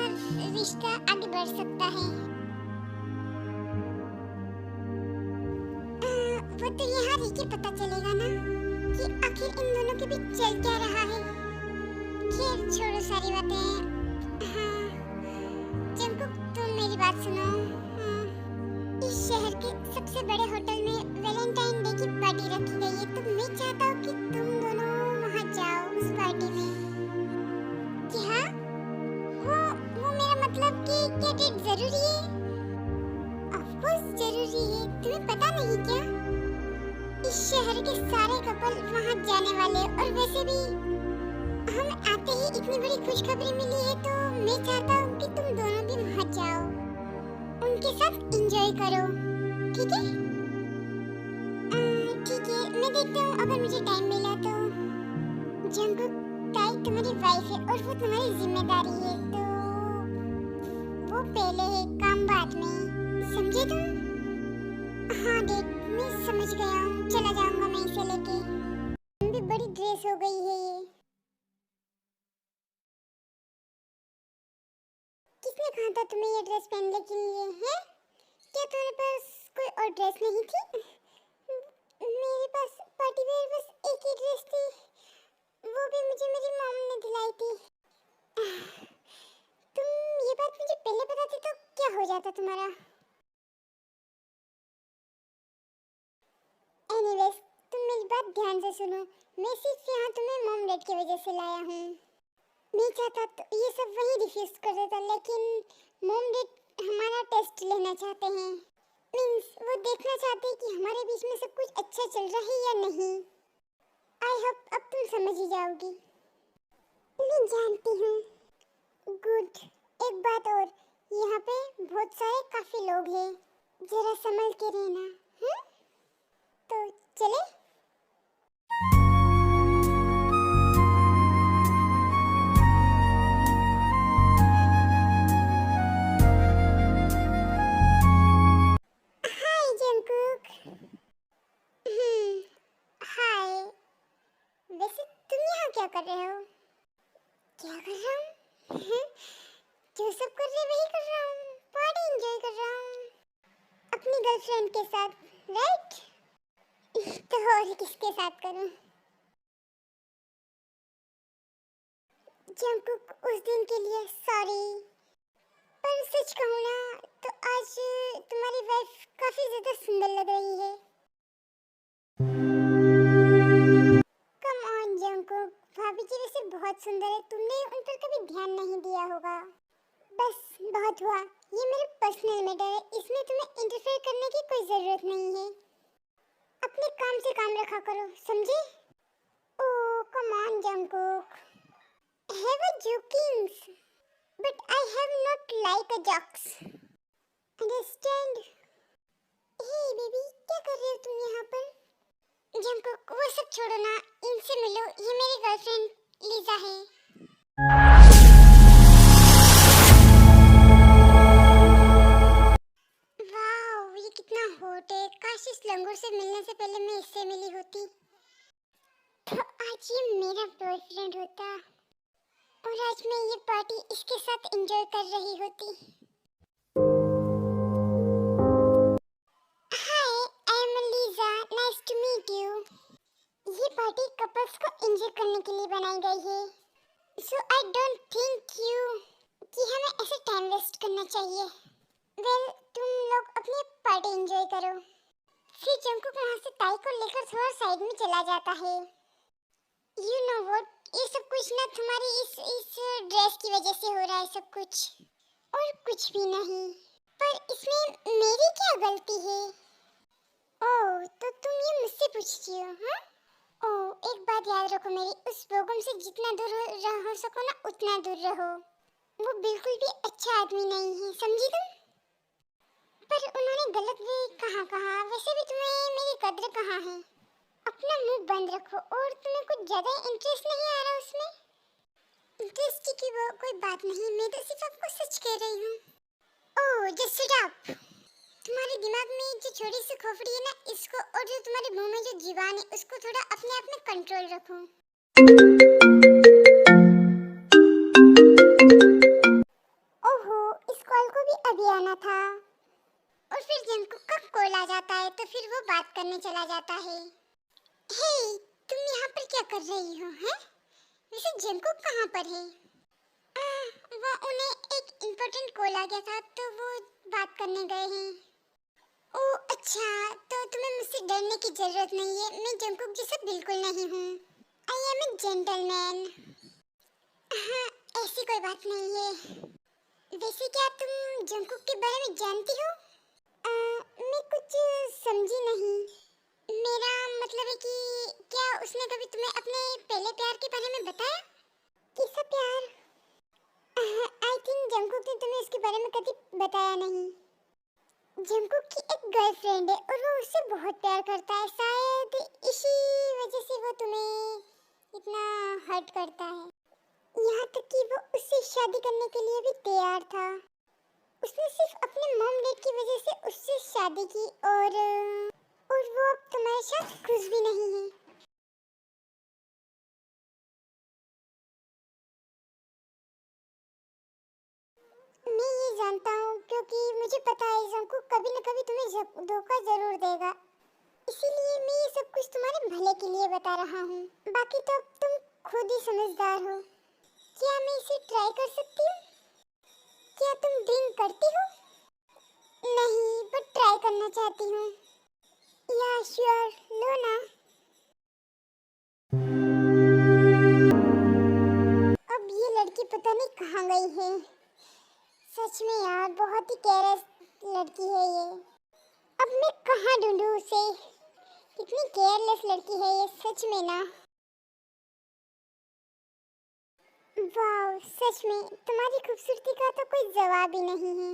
रिश्ता आगे बढ़ सकता है। वो तो यहाँ रह के पता चलेगा ना कि आखिर इन दोनों के बीच चल क्या रहा है। खैर छोड़ो सारी बातें। हाँ, जंकुक तुम मेरी बात सुनो। इस शहर के सबसे बड़े होटल में वैलेंटाइन डे की पार्टी रखी गई है, तो मैं चाहता हूँ कि तुम दोनों वहाँ जाओ उस पार्टी में। क्या? वो मेरा मतलब कि क्या डेट जरूरी है? ऑफ कोर्स जरूरी है, तुम्हें पता नहीं क्या? इस शहर के सारे कपल वहाँ जाने वाले, और वैसे भी हम आते ही इतनी बड़ी खुशखबरी मिली है, तो मैं चाहता हूँ कि तुम दोनों भी वहाँ जाओ, उनके साथ एंजॉय करो। ठीक है? ठीक है, मैं देखता हूँ अगर मुझे टाइम मिला तो। जंकुक, ताई तुम्हारी वाइफ है और वो तुम्हारी जिम्मेदारी है, तो वो पहले है, काम बाद में, समझे तुम? हाँ डैड, मैं समझ गया हूँ, चला जाऊंगा मैं इसे लेके। भी बड़ी ड्रेस हो गई है ये। किसने कहा था तुम्हें ये ड्रेस पहनने के लिए? है क्या तुम्हारे पास कोई और ड्रेस नहीं थी? मेरे पास पार्टी वेयर बस एक ही ड्रेस थी, वो भी मुझे मेरी मॉम ने दिलाई थी। तुम ये बात मुझे पहले बताते तो क्या हो जाता तुम्हारा। एनीवेज, तुम मेरी बात ध्यान से से सुनो, मैं सिर्फ यहाँ तुम्हें मॉम डैड की वजह से लाया हूँ। मैं चाहता तो ये सब वही रिफ्यूज कर देता, लेकिन मॉम डैड हमारा टेस्ट लेना चाहते हैं। मीन्स वो देखना चाहते हैं कि हमारे बीच में सब कुछ अच्छा चल रहा है या नहीं। आई होप अब तुम समझ ही जाओगी। मैं जानती हूँ। गुड। एक बात और, यहाँ पे बहुत सारे काफी लोग हैं, जरा संभल के रहना। तो चले? हाय जंकुक। हाय। वैसे तुम यहाँ क्या कर रहे हो? क्या कर रहा हूँ? जो सब कर रहे वही कर रहा हूँ, पार्टी एंजॉय कर रहा हूँ अपनी गर्लफ्रेंड के साथ, राइट? तो और किसके साथ करूँ? जंकुक, उस दिन के लिए सॉरी, पर सच कहूँ ना तो आज तुम्हारी वाइफ काफी ज्यादा सुंदर लग रही है। कम ऑन जंकुक, भाभी जी वैसे बहुत सुंदर है, तुमने उन पर कभी ध्यान नहीं दिया होगा। बस बहुत हुआ, ये मेरा पर्सनल मैटर है, इसमें तुम्हें इंटरफेयर करने की कोई जरूरत नहीं है। अपने काम से काम रखा करो, समझे? Oh come on Jungkook, have a jokings, but I have not like a jokes, understand? Hey baby, क्या कर रहे हो तुम यहाँ पर? जंकुक वो सब छोड़ो ना, इनसे मिलो, ये मेरी गर्लफ्रेंड लीजा है। वाओ, ये कितना हॉट है, काश इस लंगूर से मिलने से पहले मैं इससे मिली होती, तो आज ये मेरा बॉयफ्रेंड होता और आज मैं ये पार्टी इसके साथ एंजॉय कर रही होती। Hi, I am Lisa, nice to meet you. ये पार्टी कपल्स को एंजॉय करने के लिए बनाई गई है, so I don't think you कि हमें ऐसे टाइम वेस्ट करना चाहिए। वेल, तुम लोग अपनी पार्टी एंजॉय करो। फिर जंकुक वहाँ से ताई को लेकर थोड़ा साइड में चला जाता है। यू नो व्हाट, ये सब कुछ ना तुम्हारी इस ड्रेस की वजह से हो रहा है सब कुछ, और कुछ भी नहीं। पर इसमें मेरी क्या गलती है? ओह, तो तुम ये मुझसे पूछती हो, हाँ? ओह, एक बात याद रखो मेरी, उस बोगम से जितना दूर रह सको ना उतना दूर रहो। वो बिल्कुल भी अच्छा आदमी नहीं है, समझी तुम? पर उन्होंने गलत भी कहा, वैसे भी तुम्हें मेरी कद्र कहाँ है? अपना मुंह बंद रखो, और तुम्हें कुछ ज्यादा इंटरेस्ट नहीं आ रहा उसमें? इंटरेस्ट की वो कोई बात नहीं, मैं तो सिर्फ आपको सच कह रही हूँ। Oh just shut up. तुम्हारे दिमाग में जो छोटी सी खोपड़ी है ना, इसको, और जो तुम्हारे मुंह में जो जीवान है उसको थोड़ा अपने आप में कंट्रोल रखो। ओहो, इस कॉल को भी अभी आना था। और फिर जंकुक का कॉल आ जाता है तो फिर वो बात करने चला जाता है। हे, तुम यहाँ पर क्या कर रही हो, हैं? वैसे जंकुक कहाँ पर है? वो उन्हें एक इम्पोर्टेंट कॉल आ गया था तो वो बात करने गए हैं। ओह अच्छा, तो तुम्हें मुझसे डरने की जरूरत नहीं है, मैं जंकुक जैसा बिल्कुल नहीं हूँ। I am a gentleman. हाँ, ऐसी कोई बात नहीं है। वैसे क्या तुम जंकुक के बारे में जानती हो? मैं कुछ समझी नहीं। मेरा मतलब है कि क्या उसने कभी तुम्हें अपने पहले प्यार के बारे में बताया? किसका प्यार? आई थिंक जंकुक ने तुम्हें उसके बारे में कभी बताया नहीं। जंकुक की एक गर्लफ्रेंड है और वो उससे बहुत प्यार करता है, शायद इसी वजह से वो तुम्हें इतना हर्ट करता है। यहाँ तक कि वो उससे शादी करने के लिए भी तैयार था। उसने सिर्फ अपने मॉम डैड की वजह से उससे शादी की, और वो अब तुम्हारे साथ खुश भी नहीं है। मैं ये जानता हूँ क्योंकि मुझे पता है जंकुक कभी न कभी तुम्हें धोखा जरूर देगा, इसीलिए मैं ये सब कुछ तुम्हारे भले के लिए बता रहा हूँ। बाकी तो तुम खुद ही समझदार हो। क्या मैं इसे ट्राई कर सकती हूँ? क्या तुम ड्रिंक करती हो? नहीं, बट ट्राई करना चाहती हूँ। या श्योर, लो ना। सच में यार बहुत ही केयरलेस लड़की है ये। अब मैं कहाँ ढूंढूं उसे? कितनी केयरलेस लड़की है ये सच में ना। वाह, सच में तुम्हारी खूबसूरती का तो कोई जवाब ही नहीं है।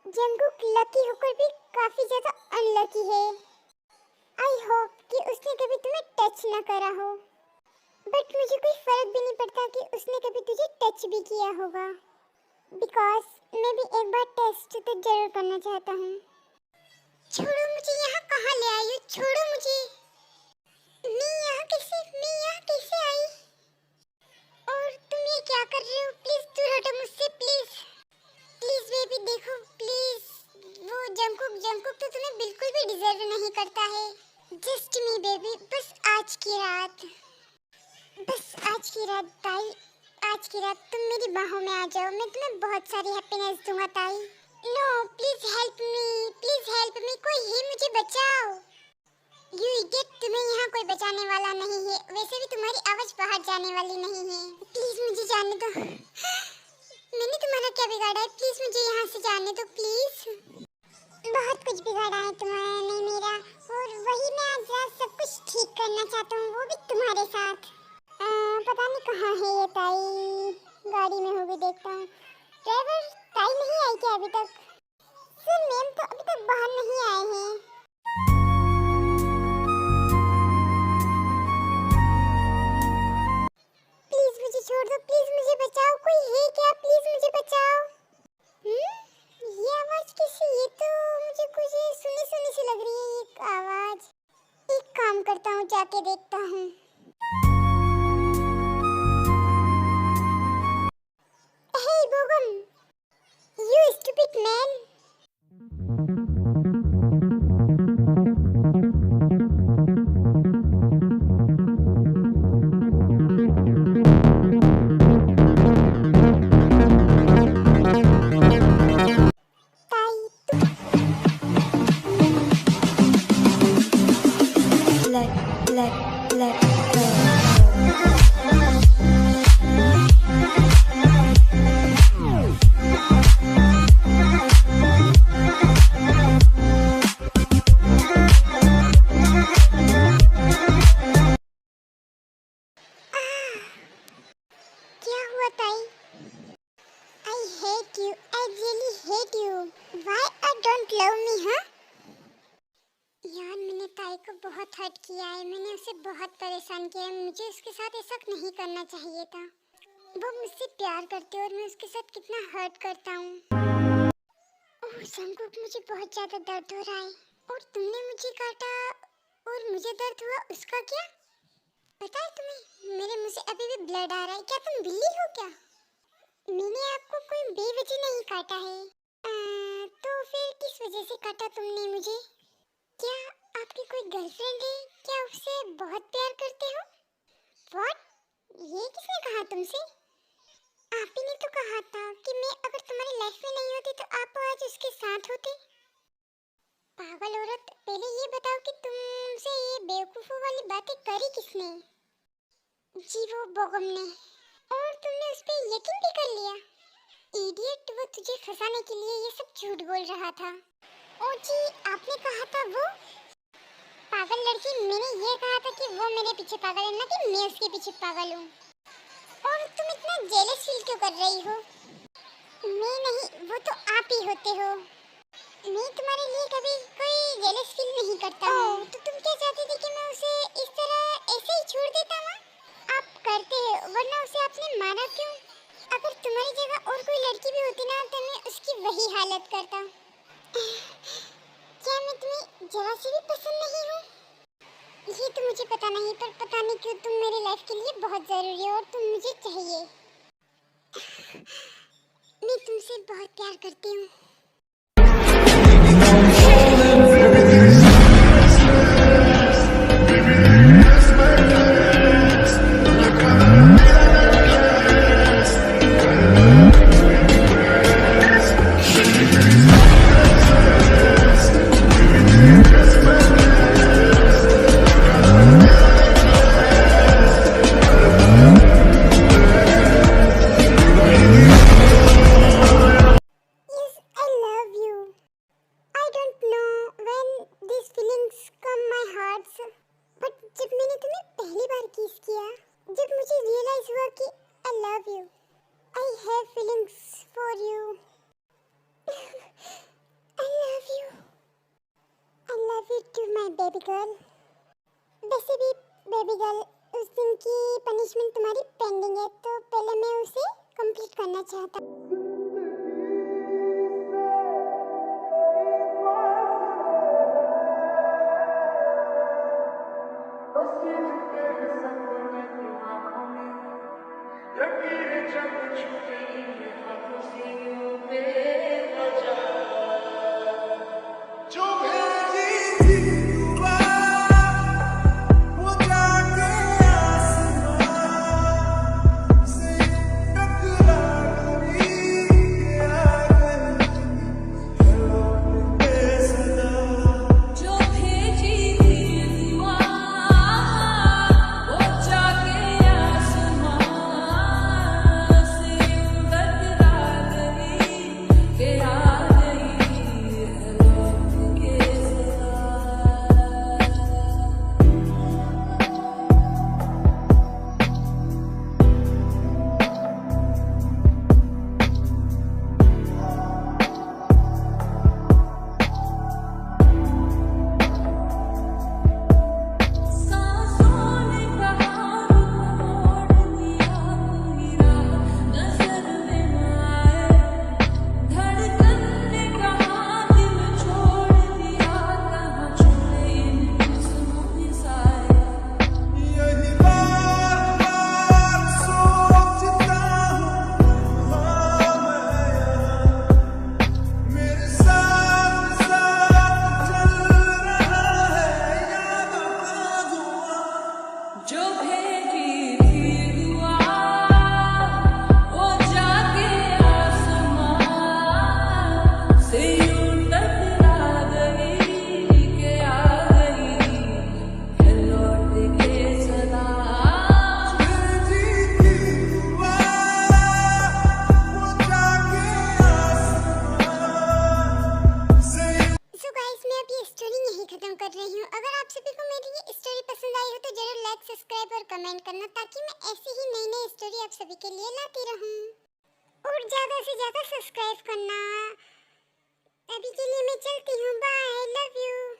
जंगकुक लकी होकर भी काफी ज्यादा अनलकी है। आई होप कि उसने कभी तुम्हें टच न करा हो, बट मुझे कोई फर्क भी नहीं पड़ता कि उसने कभी तुझे टच भी किया होगा, बिकॉज मैं भी एक बार टेस्ट तो जरूर करना चाहता हूँ। छोड़ो मुझे, यहाँ कहाँ ले आई हो? छोड़ो मुझे। मैं यहाँ कैसे आई? और तुम ये क्या कर रहे हो? प्लीज दूर हटो मुझसे, प्लीज प्लीज बेबी देखो प्लीज। वो जंगकुक तो तुम्हें बिल्कुल भी डिजर्व नहीं करता है। जस्ट मी बेबी, बस आज की रात ताई, आज की रात तुम मेरी बाहों में आ जाओ। मैं तुम्हें बहुत सारी हैप्पीनेस दूंगा ताई। नो प्लीज हेल्प मी, कोई ही मुझे बचाओ। यू इडियट, तुम्हें यहाँ कोई बचाने वाला नहीं है। वैसे भी तुम्हारी आवाज बाहर जाने वाली नहीं है। प्लीज मुझे जाने दो। मैंने तुम्हारा क्या बिगाड़ा है? प्लीज मुझे यहाँ से जाने दो प्लीज। बहुत कुछ बिगाड़ा है तुम्हारा मेरा, और वही मैं आज रात सब कुछ ठीक करना चाहता हूँ, वो भी तुम्हारे साथ। पता नहीं कहाँ है ये ताई। गाड़ी में होगी, देखता हूँ। ड्राइवर ताई नहीं आई क्या अभी तक? सर मैम तो अभी तक बाहर नहीं आए हैं। प्लीज मुझे छोड़ दो, प्लीज मुझे बचाओ। कोई है क्या? प्लीज मुझे बचाओ। ये आवाज किसी? ये तो मुझे कुछ सुनी सी लग रही है ये आवाज। एक काम करता हूँ, जाके देखता हूँ। Hey Bogum, you stupid man. let go. क्या हुआ ताई? I hate you. I really hate you. Why you don't love me, huh? यार मैंने ताई को बहुत हर्ट किया है। मैंने उसे बहुत परेशान किया है। मुझे उसके साथ ऐसा नहीं करना चाहिए था। वो मुझसे प्यार करती है और मैं उसके साथ कितना हर्ट करता हूँ। ओह जंगकुक, मुझे बहुत ज़्यादा दर्द हो रहा है। और तुमने मुझे काटा और मुझे दर्द हुआ, उसका क्या? पता है तुम्हें, मेरे मुंह से अभी भी ब्लड आ रहा है। क्या तुम बिल्ली हो क्या? मैंने आपको कोई बेवजह नहीं काटा है। तो फिर किस वजह से काटा तुमने मुझे? क्या आपकी कोई गर्लफ्रेंड है? क्या उससे बहुत प्यार करते हो? व्हाट? ये किसने कहा तुमसे? आप ही ने तो कहा था कि मैं अगर तुम्हारी लाइफ में नहीं होती तो आप आज उसके साथ होते। पागल औरत, पहले ये बताओ कि तुमसे ये बेवकूफ़ों वाली बातें करी किसने? जी वो बोगम ने। और तुमने उस पर यकीन भी कर लिया? इडियट, वो तुझे फंसाने के लिए ये सब झूठ बोल रहा था। ओ जी, आपने कहा था वो पागल लड़की। मैंने ये कहा था कि वो मेरे पीछे पागल है, ना कि मैं उसके पीछे पागल हूँ। और तुम इतना जेलस फील क्यों कर रही हो? मैं नहीं, वो तो आप ही होते हो। मैं तुम्हारे लिए कभी कोई जेलस फील नहीं करता हूँ। तो तुम क्या चाहती थी कि मैं उसे इस तरह ऐसे ही छोड़ देता हूँ? आप करते हो, वरना उसे आपने मारा क्यों? अगर तुम्हारी जगह और कोई लड़की भी होती ना तो मैं उसकी वही हालत करता। क्या मैं तुम्हें जरा से भी पसंद नहीं हूँ? ये तो मुझे पता नहीं, पर पता नहीं क्यों तुम मेरी लाइफ के लिए बहुत ज़रूरी हो और तुम मुझे चाहिए। मैं तुमसे बहुत प्यार करती हूँ। किया जब मुझे रियलाइज हुआ कि I love you, I have feelings for you. I love you, I love you too my baby girl. वैसे भी बेबी गर्ल, उस दिन की पनिशमेंट तुम्हारी पेंडिंग है, तो पहले मैं उसे कंप्लीट करना चाहता हूँ। खत्म कर रही हूँ। अगर आप सभी को मेरी ये स्टोरी पसंद आई हो तो जरूर लाइक, सब्सक्राइब और कमेंट करना, ताकि मैं ऐसी ही नई नई स्टोरी आप सभी के लिए लाती रहूँ। और ज़्यादा से ज़्यादा सब्सक्राइब करना। अभी के लिए मैं चलती हूँ, बाय, लव यू।